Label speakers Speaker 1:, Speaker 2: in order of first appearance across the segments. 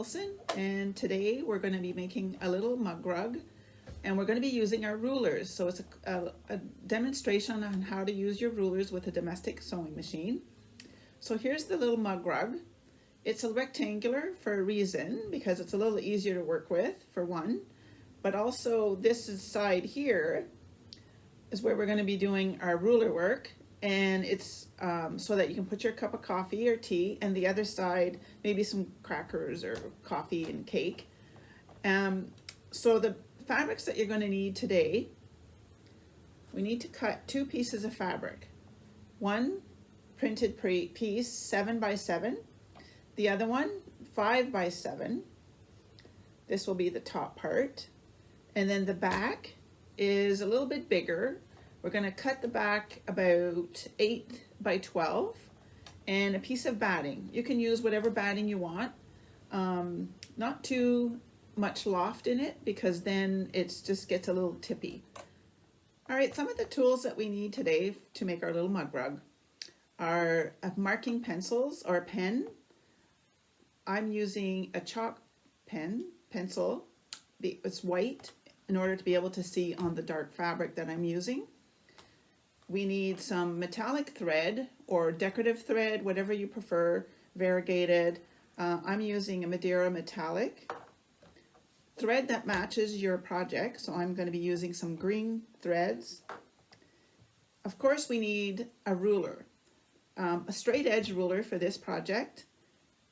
Speaker 1: Wilson, and today we're going to be making a little mug rug, and we're going to be using our rulers. So it's a demonstration on how to use your rulers with a domestic sewing machine. So here's the little mug rug. It's a rectangular for a reason, because it's a little easier to work with, for one, but also this side here is where we're going to be doing our ruler work, and it's so that you can put your cup of coffee or tea, and the other side maybe some crackers or coffee and cake. So the fabrics that you're going to need today, we need to cut 2 pieces of fabric. One printed piece 7 by 7, the other one 5 by 7. This will be the top part, and then the back is a little bit bigger. We're going to cut the back about 8 by 12, and a piece of batting. You can use whatever batting you want, not too much loft in it, because then it just gets a little tippy. All right, some of the tools that we need today to make our little mug rug are marking pencils or a pen. I'm using a chalk pencil. It's white in order to be able to see on the dark fabric that I'm using. We need some metallic thread or decorative thread, whatever you prefer, variegated. I'm using a Madeira metallic thread that matches your project, so I'm going to be using some green threads. Of course, we need a ruler, a straight edge ruler for this project,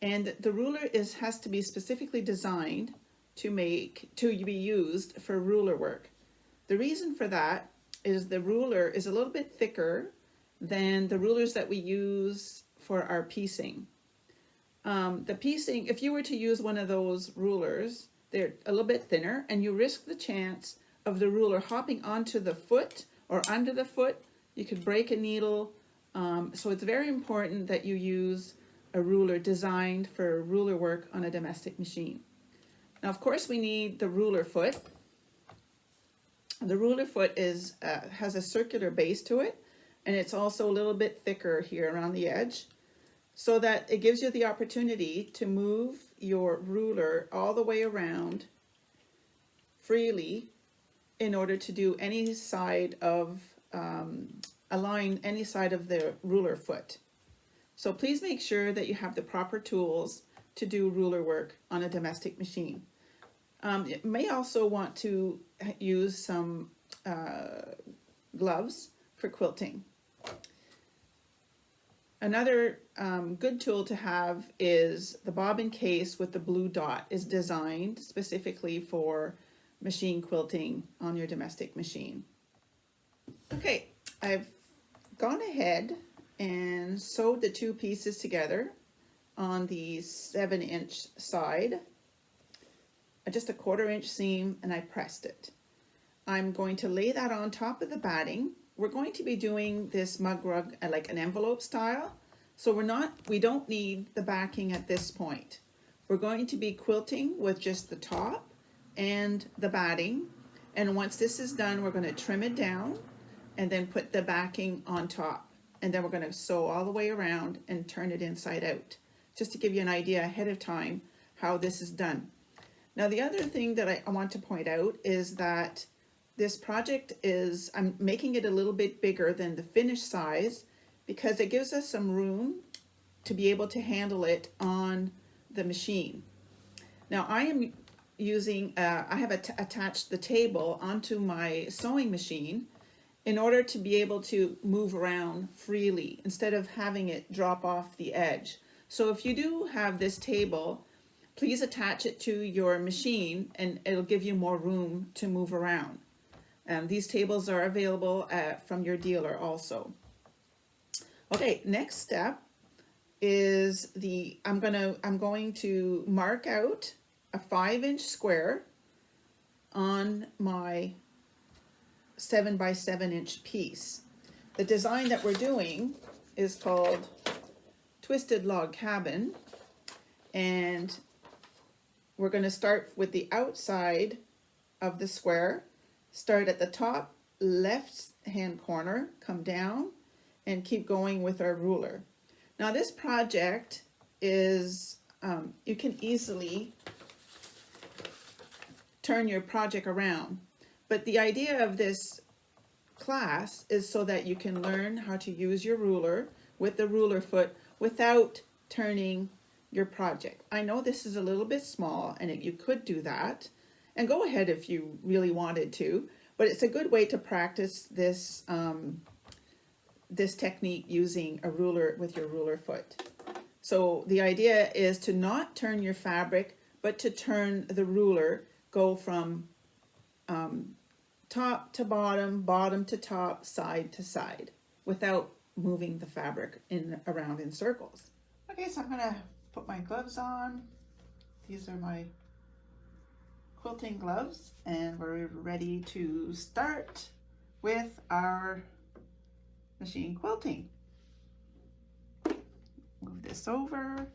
Speaker 1: and the ruler has to be specifically designed to be used for ruler work. The reason for that is the ruler is a little bit thicker than the rulers that we use for our piecing. The piecing, if you were to use one of those rulers, they're a little bit thinner, and you risk the chance of the ruler hopping onto the foot or under the foot. You could break a needle. So it's very important that you use a ruler designed for ruler work on a domestic machine. Now, of course, we need the ruler foot. The ruler foot has a circular base to it, and it's also a little bit thicker here around the edge, so that it gives you the opportunity to move your ruler all the way around freely in order to do any side of, align any side of the ruler foot. So please make sure that you have the proper tools to do ruler work on a domestic machine. You may also want to use some gloves for quilting. Another good tool to have is the bobbin case with the blue dot. Is designed specifically for machine quilting on your domestic machine. Okay, I've gone ahead and sewed the 2 pieces together on the 7-inch side, just a 1/4 inch seam, and I pressed it. I'm going to lay that on top of the batting. We're going to be doing this mug rug like an envelope style, so we don't need the backing at this point. We're going to be quilting with just the top and the batting, and once this is done, we're going to trim it down and then put the backing on top, and then we're going to sew all the way around and turn it inside out, just to give you an idea ahead of time how this is done. Now, the other thing that I want to point out is that this project I'm making it a little bit bigger than the finished size, because it gives us some room to be able to handle it on the machine. Now, I am using, I have attached the table onto my sewing machine in order to be able to move around freely instead of having it drop off the edge. So if you do have this table, please attach it to your machine, and it'll give you more room to move around. These tables are available from your dealer also. Okay, next step is I'm going to mark out a 5-inch square on my 7 by 7-inch piece. The design that we're doing is called Twisted Log Cabin, and we're going to start with the outside of the square, start at the top left hand corner, come down, and keep going with our ruler. Now this project is you can easily turn your project around. But the idea of this class is so that you can learn how to use your ruler with the ruler foot without turning your project. I know this is a little bit small and you could do that, and go ahead if you really wanted to, but it's a good way to practice this this technique using a ruler with your ruler foot. So the idea is to not turn your fabric, but to turn the ruler, go from top to bottom, bottom to top, side to side, without moving the fabric around in circles. Okay, so I'm gonna put my gloves on. These are my quilting gloves, and we're ready to start with our machine quilting. Move this over.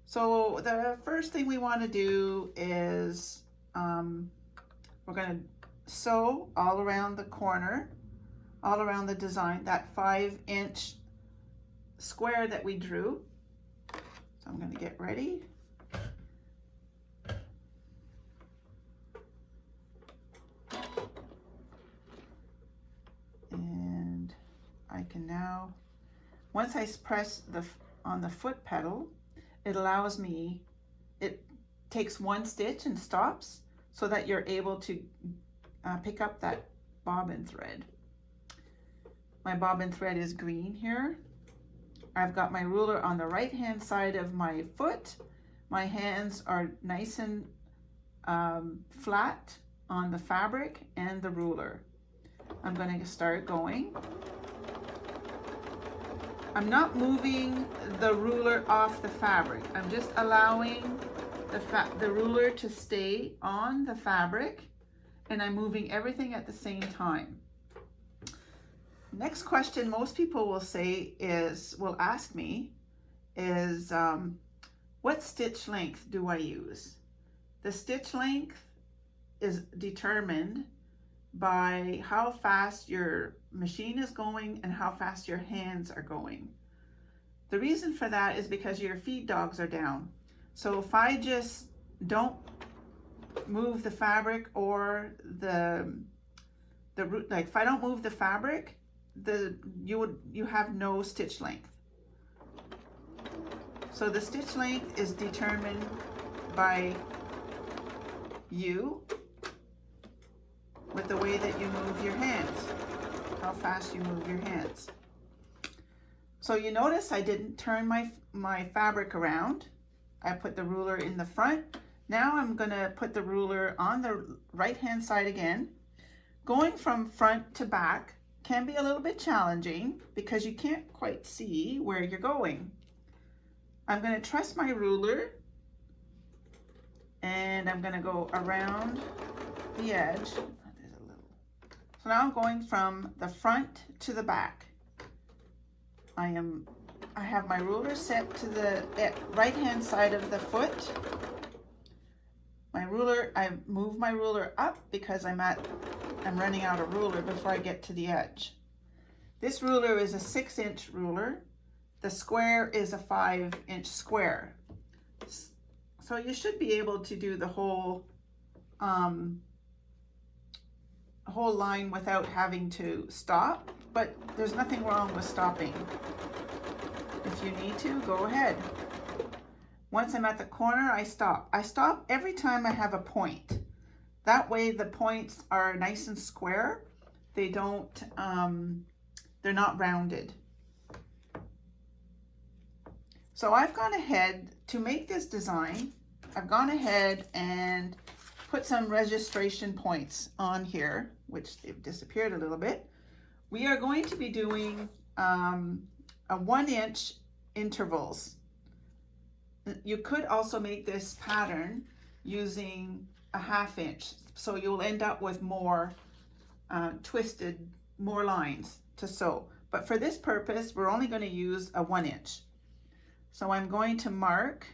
Speaker 1: So the first thing we want to do is we're going to sew all around the corner, all around the design, that 5-inch square that we drew. So I'm going to get ready. And I can now, once I press on the foot pedal, it allows me, it takes one stitch and stops so that you're able to pick up that bobbin thread. My bobbin thread is green here. I've got my ruler on the right hand side of my foot. My hands are nice and flat on the fabric and the ruler. I'm going to start going. I'm not moving the ruler off the fabric. I'm just allowing the ruler to stay on the fabric, and I'm moving everything at the same time. Next question most people will ask me is, what stitch length do I use? The stitch length is determined by how fast your machine is going and how fast your hands are going. The reason for that is because your feed dogs are down. So if I just don't move the fabric or like if I don't move the fabric, you have no stitch length. So the stitch length is determined by you with the way that you move your hands, how fast you move your hands. So you notice I didn't turn my fabric around. I put the ruler in the front. Now I'm going to put the ruler on the right hand side again. Going from front to back can be a little bit challenging because you can't quite see where you're going. I'm going to trust my ruler and I'm going to go around the edge. So now I'm going from the front to the back. I have my ruler set to the right hand side of the foot. My ruler, I move my ruler up because I'm running out of ruler before I get to the edge. This ruler is a 6-inch ruler. The square is a 5-inch square. So you should be able to do the whole line without having to stop, but there's nothing wrong with stopping. If you need to, go ahead. Once I'm at the corner, I stop. I stop every time I have a point. That way the points are nice and square. They don't, they're not rounded. So I've gone ahead to make this design. I've gone ahead and put some registration points on here, which they've disappeared a little bit. We are going to be doing a 1-inch intervals. You could also make this pattern using a 1/2 inch, so you'll end up with more twisted, more lines to sew. But for this purpose, we're only going to use a 1 inch. So I'm going to mark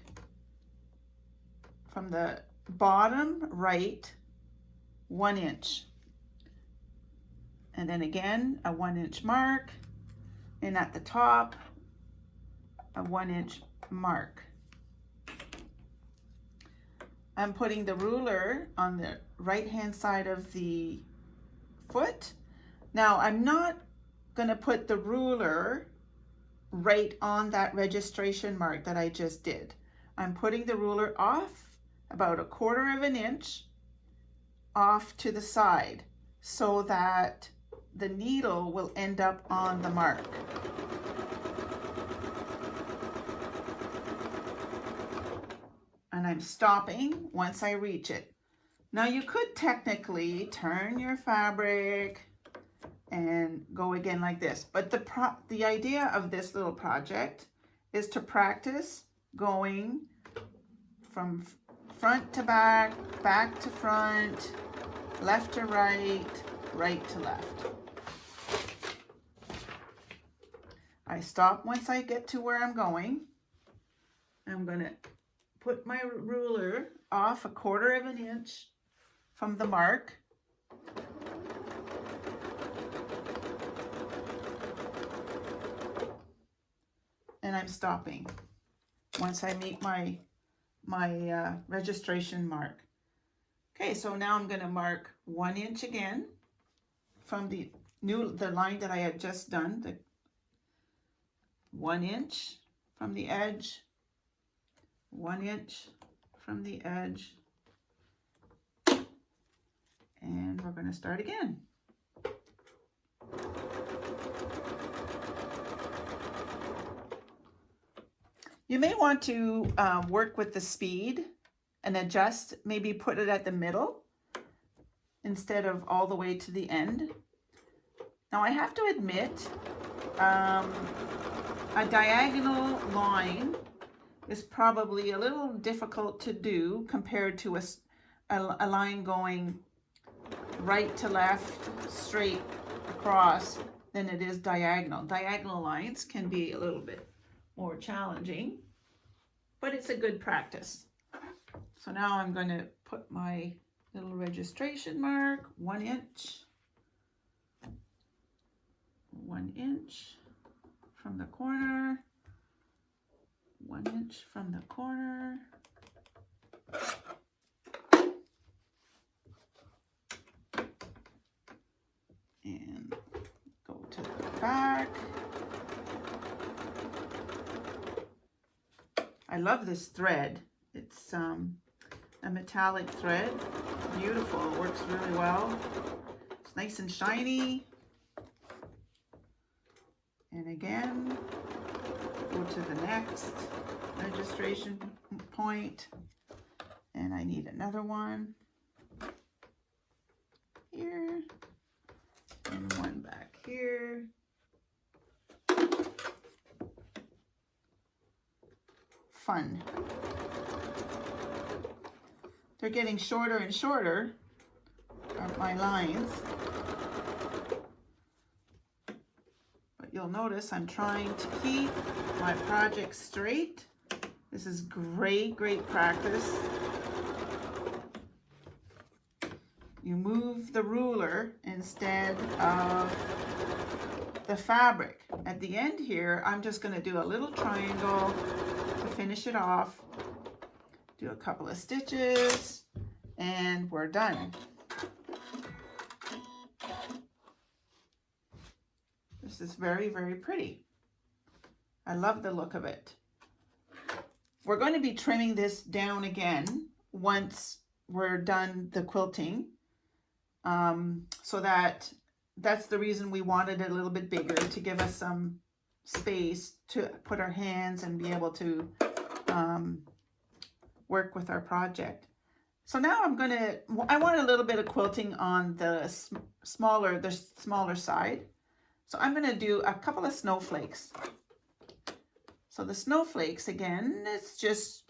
Speaker 1: from the bottom right 1 inch. And then again, a 1 inch mark. And at the top, a 1 inch mark. I'm putting the ruler on the right hand side of the foot. Now I'm not going to put the ruler right on that registration mark that I just did. I'm putting the ruler off about 1/4 of an inch off to the side so that the needle will end up on the mark. And I'm stopping once I reach it. Now you could technically turn your fabric and go again like this, but the idea of this little project is to practice going from front to back, back to front, left to right, right to left. I stop once I get to where I'm going. I'm going to put my ruler off 1/4 of an inch from the mark. And I'm stopping once I meet my registration mark. Okay, so now I'm going to mark 1 inch again from the line that I had just done, the 1 inch from the edge, 1 inch from the edge, and we're going to start again. You may want to work with the speed and adjust, maybe put it at the middle instead of all the way to the end. Now I have to admit, a diagonal line is probably a little difficult to do compared to a line going right to left, straight across, than it is diagonal. Diagonal lines can be a little bit more challenging, but it's a good practice. So now I'm going to put my little registration mark, 1 inch, 1 inch from the corner, 1 inch from the corner, and go to the back. I love this thread. It's a metallic thread. Beautiful. It works really well. It's nice and shiny. And again, go to the next registration point. And I need another one here. And one back here. Fun. They're getting shorter and shorter, my lines. But you'll notice I'm trying to keep my project straight. This is great, great practice. You move the ruler instead of the fabric. At the end here, I'm just going to do a little triangle to finish it off. Do a couple of stitches and we're done. This is very, very pretty. I love the look of it. We're going to be trimming this down again once we're done the quilting. So that's the reason we wanted it a little bit bigger, to give us some space to put our hands and be able to work with our project. So now I want a little bit of quilting on the smaller side. So I'm going to do a couple of snowflakes. So the snowflakes, again, it's just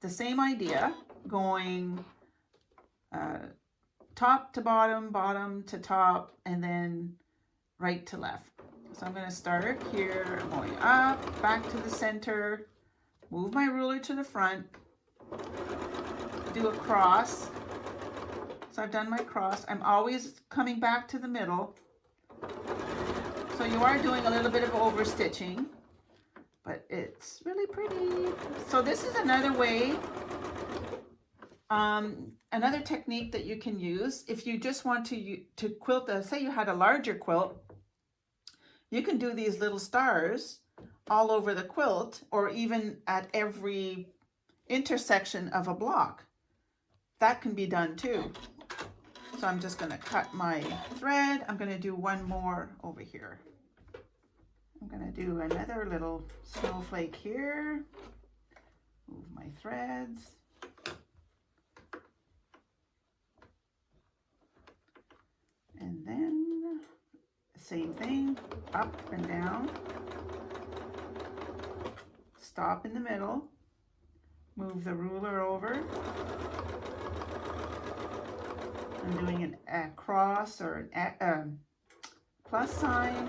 Speaker 1: the same idea, going top to bottom, bottom to top, and then right to left. So I'm going to start here, going up, back to the center, move my ruler to the front, do a cross. So I've done my cross. I'm always coming back to the middle. So you are doing a little bit of overstitching, but it's really pretty. So this is another way, another technique that you can use if you just want to quilt, say you had a larger quilt, you can do these little stars all over the quilt or even at every intersection of a block. That can be done too. So I'm just going to cut my thread. I'm going to do one more over here. I'm going to do another little snowflake here. Move my threads. And then same thing, up and down. Stop in the middle. Move the ruler over. I'm doing a cross or a plus sign,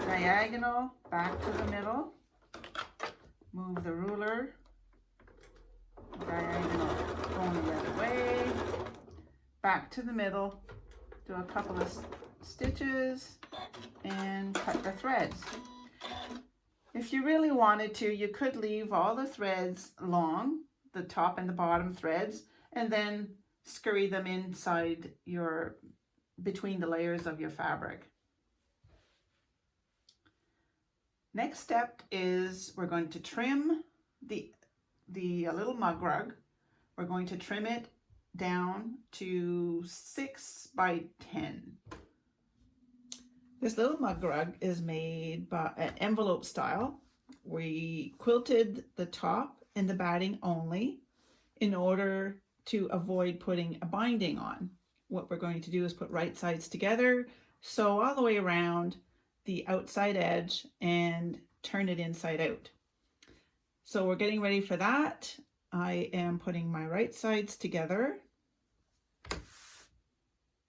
Speaker 1: diagonal, back to the middle. Move the ruler, diagonal, going the other way, back to the middle, do a couple of stitches, and cut the threads. If you really wanted to, you could leave all the threads long, the top and the bottom threads, and then scurry them inside between the layers of your fabric. Next step is we're going to trim the little mug rug. We're going to trim it down to 6 by 10. This little mug rug is made by an envelope style. We quilted the top and the batting only in order to avoid putting a binding on. What we're going to do is put right sides together, sew all the way around the outside edge and turn it inside out. So we're getting ready for that. I am putting my right sides together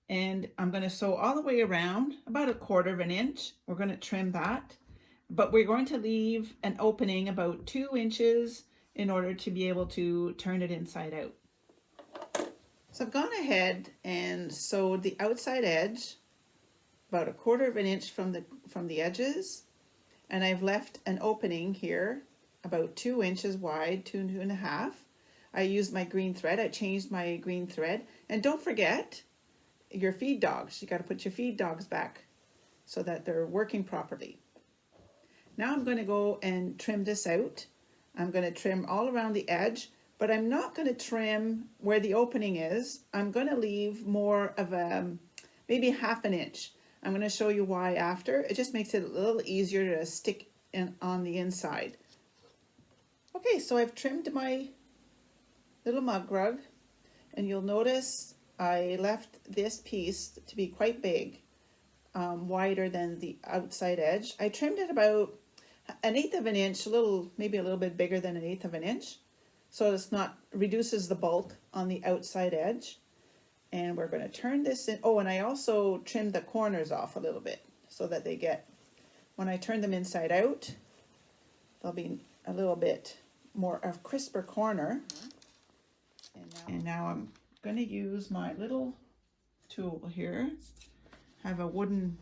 Speaker 1: and I'm going to sew all the way around about 1/4 inch. We're going to trim that, but we're going to leave an opening about 2 inches in order to be able to turn it inside out. So I've gone ahead and sewed the outside edge about 1/4 inch from the edges, and I've left an opening here about 2 inches wide, 2.5. I used my green thread. I changed my green thread, and don't forget your feed dogs. You got to put your feed dogs back so that they're working properly. Now I'm going to go and trim this out. I'm going to trim all around the edge, but I'm not going to trim where the opening is. I'm going to leave more of maybe 1/2 inch. I'm going to show you why after. It just makes it a little easier to stick on the inside. Okay, so I've trimmed my little mug rug, and you'll notice I left this piece to be quite big, wider than the outside edge. I trimmed it about 1/8 inch, maybe a little bit bigger than 1/8 inch. So it's not, reduces the bulk on the outside edge. And we're going to turn this in. Oh, and I also trimmed the corners off a little bit so that they get, when I turn them inside out, there'll be a little bit more of crisper corner. And now I'm going to use my little tool here. I have a wooden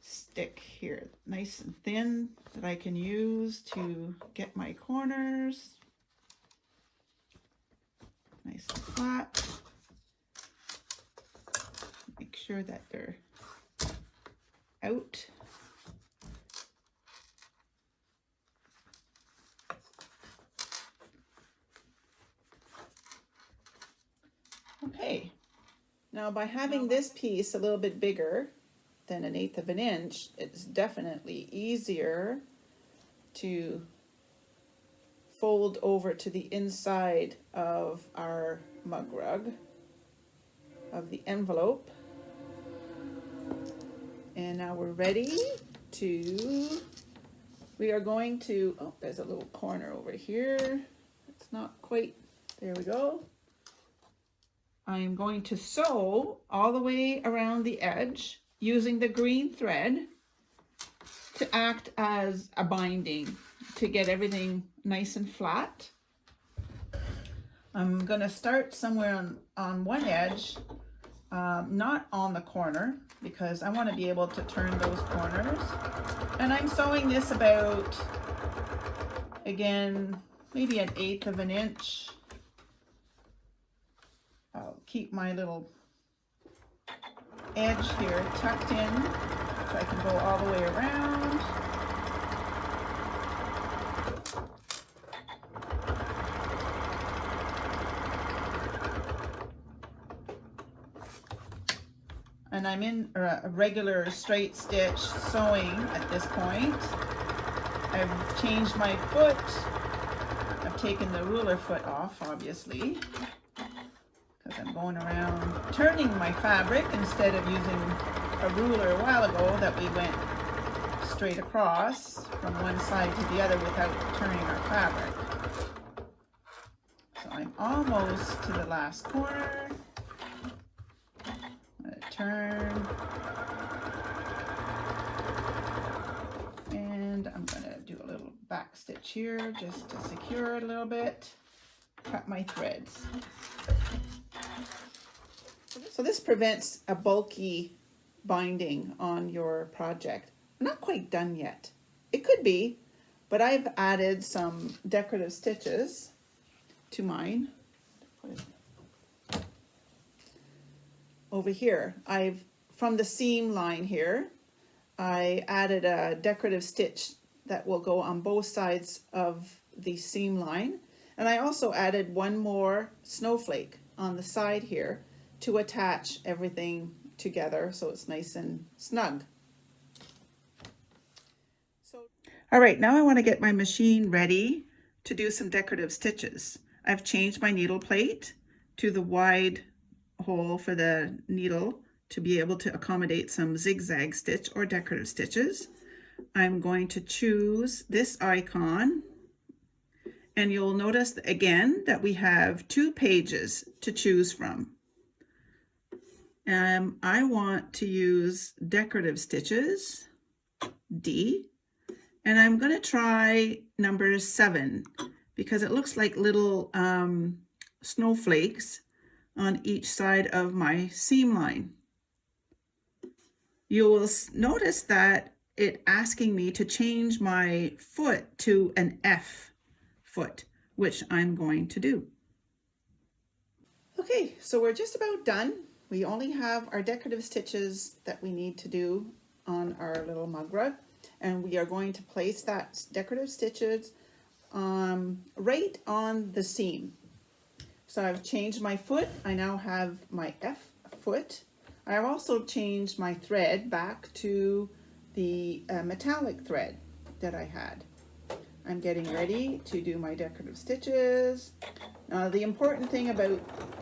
Speaker 1: stick here, nice and thin, that I can use to get my corners nice and flat. Make sure that they're out. Okay, now by having this piece a little bit bigger than 1/8 inch, it's definitely easier to fold over to the inside of our mug rug, of the envelope. And now we're ready to, we are going to, oh, there's a little corner over here. It's not quite, there we go. I'm going to sew all the way around the edge using the green thread to act as a binding to get everything nice and flat. I'm going to start somewhere on one edge. not on the corner because I want to be able to turn those corners. And I'm sewing this about, again, maybe 1/8 of an inch. I'll keep my little edge here tucked in so I can go all the way around. And I'm in a regular straight stitch sewing at this point. I've changed my foot. I've taken the ruler foot off, obviously, because I'm going around turning my fabric instead of using a ruler a while ago that we went straight across from one side to the other without turning our fabric. So I'm almost to the last corner. Turn, and I'm going to do a little back stitch here just to secure it a little bit. Cut my threads. So this prevents a bulky binding on your project. I'm not quite done yet. It could be, but I've added some decorative stitches to mine. Over here, from the seam line here, I added a decorative stitch that will go on both sides of the seam line. And I also added one more snowflake on the side here to attach everything together so it's nice and snug. All right, now I want to get my machine ready to do some decorative stitches. I've changed my needle plate to the wide hole for the needle to be able to accommodate some zigzag stitch or decorative stitches. I'm going to choose this icon, and you'll notice again that we have 2 pages to choose from. I want to use decorative stitches, D, and I'm going to try number 7 because it looks like little snowflakes on each side of my seam line. You will notice that it asking me to change my foot to an F foot, which I'm going to do. Okay, so we're just about done. We only have our decorative stitches that we need to do on our little mug rug, and we are going to place that decorative stitches right on the seam. So I've changed my foot. I now have my F foot. I have also changed my thread back to the metallic thread that I had. I'm getting ready to do my decorative stitches. Now the important thing about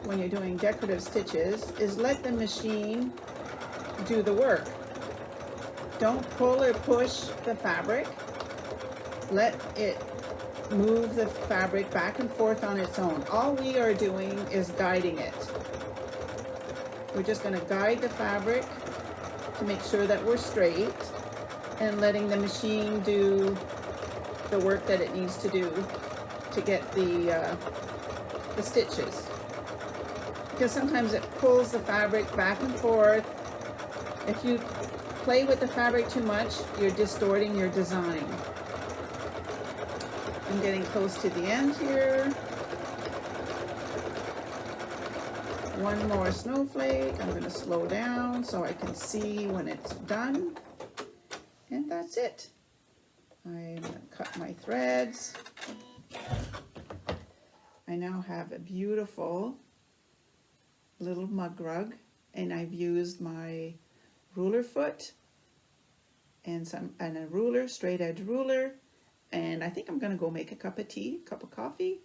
Speaker 1: when you're doing decorative stitches is let the machine do the work. Don't pull or push the fabric. Let it move the fabric back and forth on its own. All we are doing is guiding it. We're just going to guide the fabric to make sure that we're straight and letting the machine do the work that it needs to do to get the stitches. Because sometimes it pulls the fabric back and forth. If you play with the fabric too much, you're distorting your design. I'm getting close to the end here. One more snowflake. I'm going to slow down so I can see when it's done. And that's it. I'm going to cut my threads. I now have a beautiful little mug rug, and I've used my ruler foot and a ruler, straight edge ruler. And I think I'm going to go make a cup of tea, cup of coffee,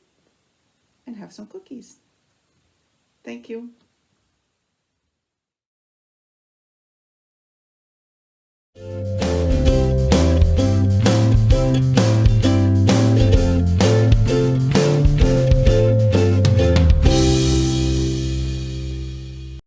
Speaker 1: and have some cookies. Thank you.